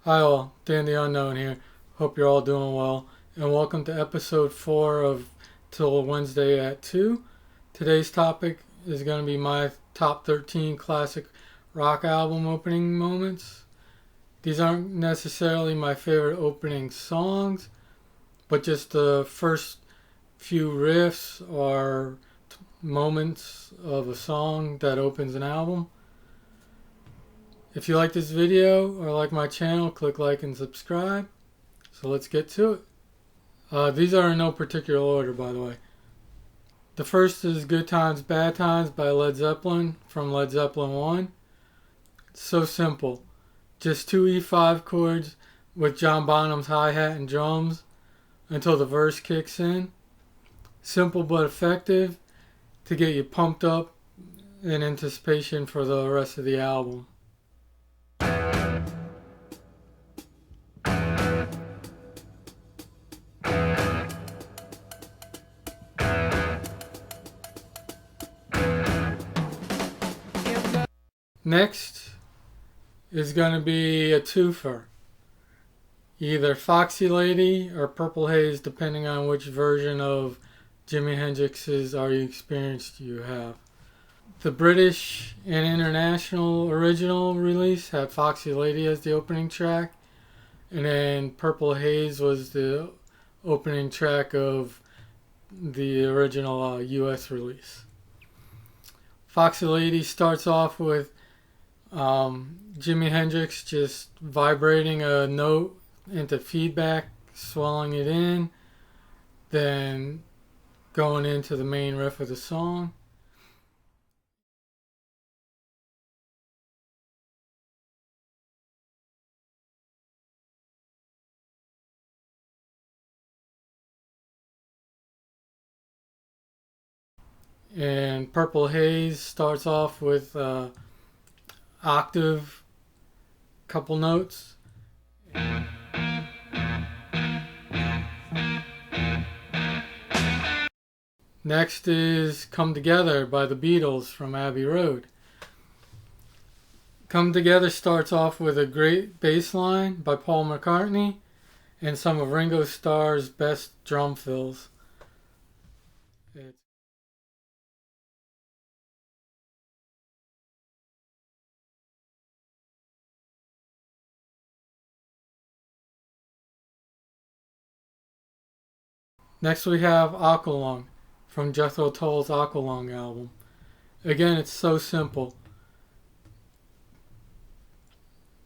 Hi all, Dan the Unknown here. Hope you're all doing well, and welcome to episode 4 of Till Wednesday at 2. Today's topic is going to be my top 13 classic rock album opening moments. These aren't necessarily my favorite opening songs, but just the first few riffs or moments of a song that opens an album. If you like this video or like my channel, click like and subscribe. So let's get to it. These are in no particular order, by the way. The first is Good Times, Bad Times by Led Zeppelin from Led Zeppelin 1. It's so simple. Just two E5 chords with John Bonham's hi-hat and drums until the verse kicks in. Simple but effective to get you pumped up in anticipation for the rest of the album. Next is going to be a twofer. Either Foxy Lady or Purple Haze, depending on which version of Jimi Hendrix's Are You Experienced you have. The British and international original release had Foxy Lady as the opening track, and then Purple Haze was the opening track of the original US release. Foxy Lady starts off with Jimi Hendrix just vibrating a note into feedback, swelling it in, then going into the main riff of the song. And Purple Haze starts off with octave, couple notes. Next is Come Together by the Beatles from Abbey Road. Come Together starts off with a great bass line by Paul McCartney and some of Ringo Starr's best drum fills. Next we have Aqualung from Jethro Tull's Aqualung album. Again, it's so simple.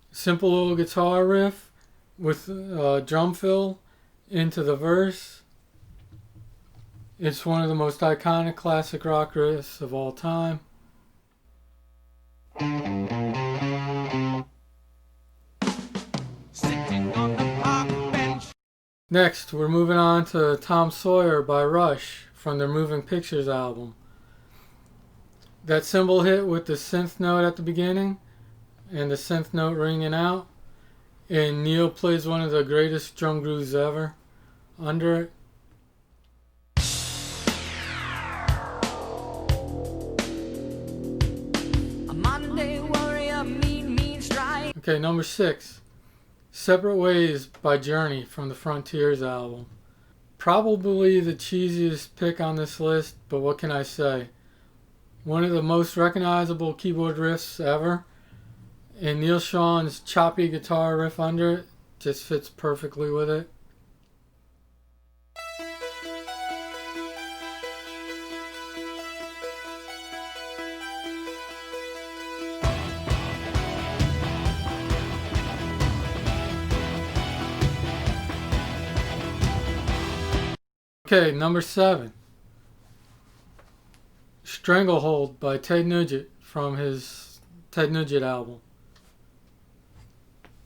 Simple little guitar riff with drum fill into the verse. It's one of the most iconic classic rock riffs of all time. Next, we're moving on to Tom Sawyer by Rush from their Moving Pictures album. That cymbal hit with the synth note at the beginning and the synth note ringing out, and Neil plays one of the greatest drum grooves ever under it. Okay, number 6. Separate Ways by Journey from the Frontiers album. Probably the cheesiest pick on this list, but what can I say? One of the most recognizable keyboard riffs ever, and Neil Sean's choppy guitar riff under it just fits perfectly with it. Okay, number 7. Stranglehold by Ted Nugent from his Ted Nugent album.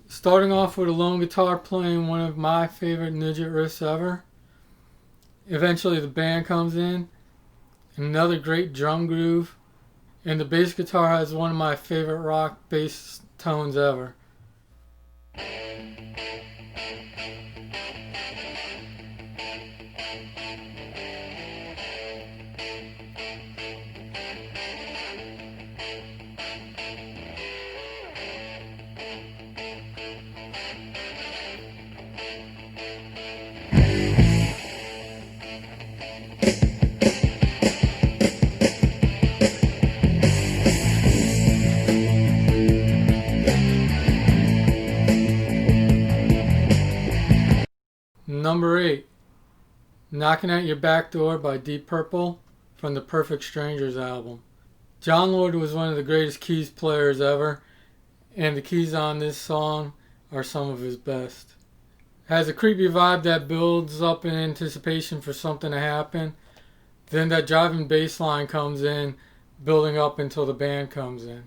Starting off with a lone guitar playing one of my favorite Nugent riffs ever. Eventually the band comes in, another great drum groove, and the bass guitar has one of my favorite rock bass tones ever. Number 8, Knocking at Your Back Door by Deep Purple from the Perfect Strangers album. John Lord was one of the greatest keys players ever, and the keys on this song are some of his best. It has a creepy vibe that builds up in anticipation for something to happen. Then that driving bass line comes in, building up until the band comes in.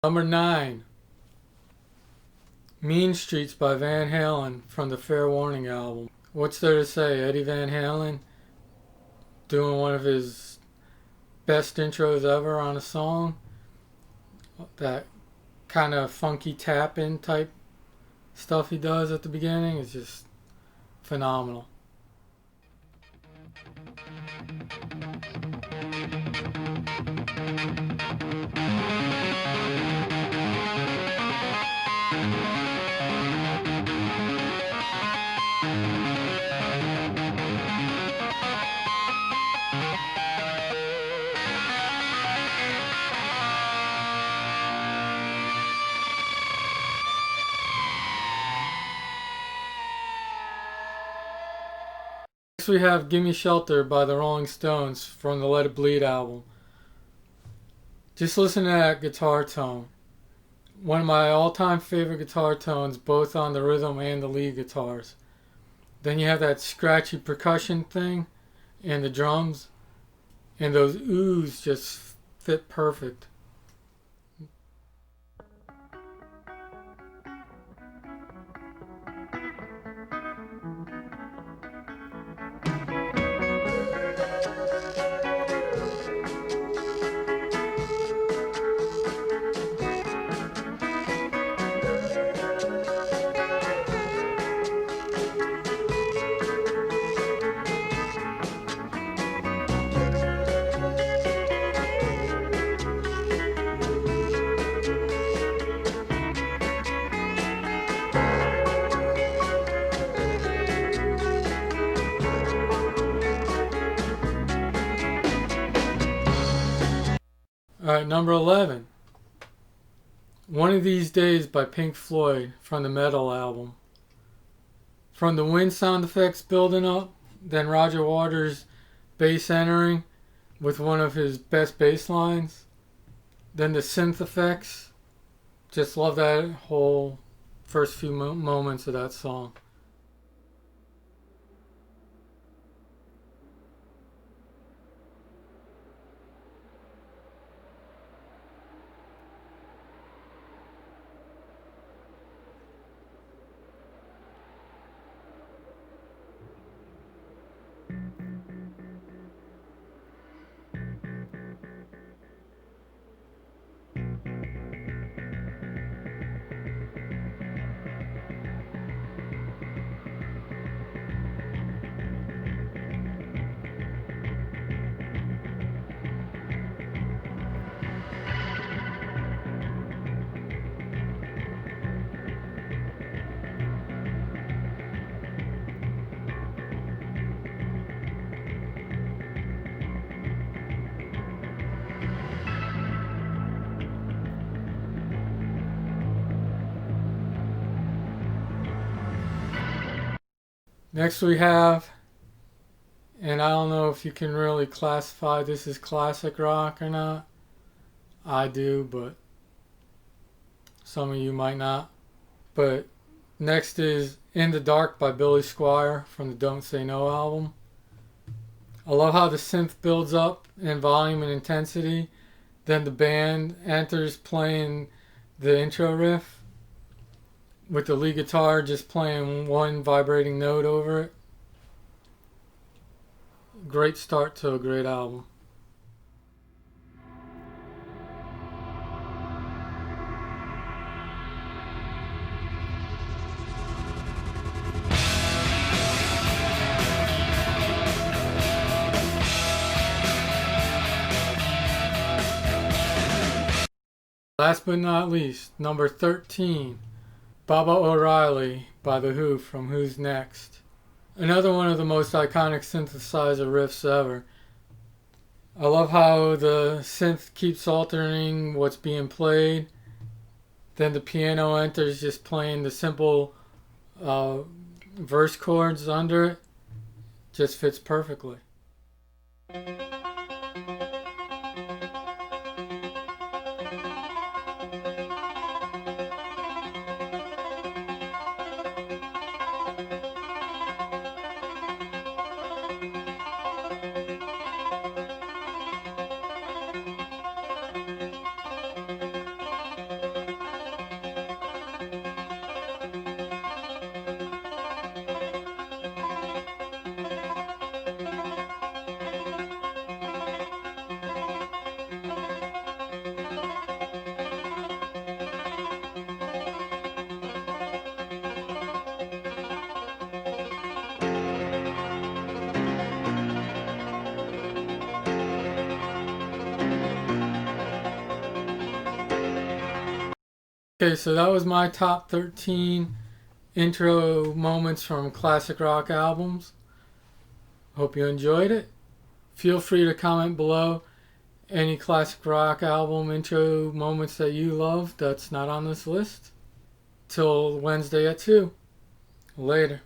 Number 9, Mean Streets by Van Halen from the Fair Warning album. What's there to say? Eddie Van Halen doing one of his best intros ever on a song. That kind of funky tap-in type stuff he does at the beginning is just phenomenal. Next we have Gimme Shelter by the Rolling Stones from the Let It Bleed album. Just listen to that guitar tone. One of my all-time favorite guitar tones, both on the rhythm and the lead guitars. Then you have that scratchy percussion thing and the drums, and those oohs just fit perfect. Alright, number 11. One of These Days by Pink Floyd from the Metal album. From the wind sound effects building up, then Roger Waters' bass entering with one of his best bass lines, then the synth effects. Just love that whole first few moments of that song. Next we have, and I don't know if you can really classify this as classic rock or not. I do, but some of you might not. But next is In the Dark by Billy Squier from the Don't Say No album. I love how the synth builds up in volume and intensity. Then the band enters playing the intro riff. with the lead guitar just playing one vibrating note over it. Great start to a great album. Last but not least, number 13, Baba O'Reilly by The Who from Who's Next. Another one of the most iconic synthesizer riffs ever. I love how the synth keeps altering what's being played. Then the piano enters just playing the simple verse chords under it. Just fits perfectly. Okay, so that was my top 13 intro moments from classic rock albums. Hope you enjoyed it. Feel free to comment below any classic rock album intro moments that you love that's not on this list. Till Wednesday at 2. Later.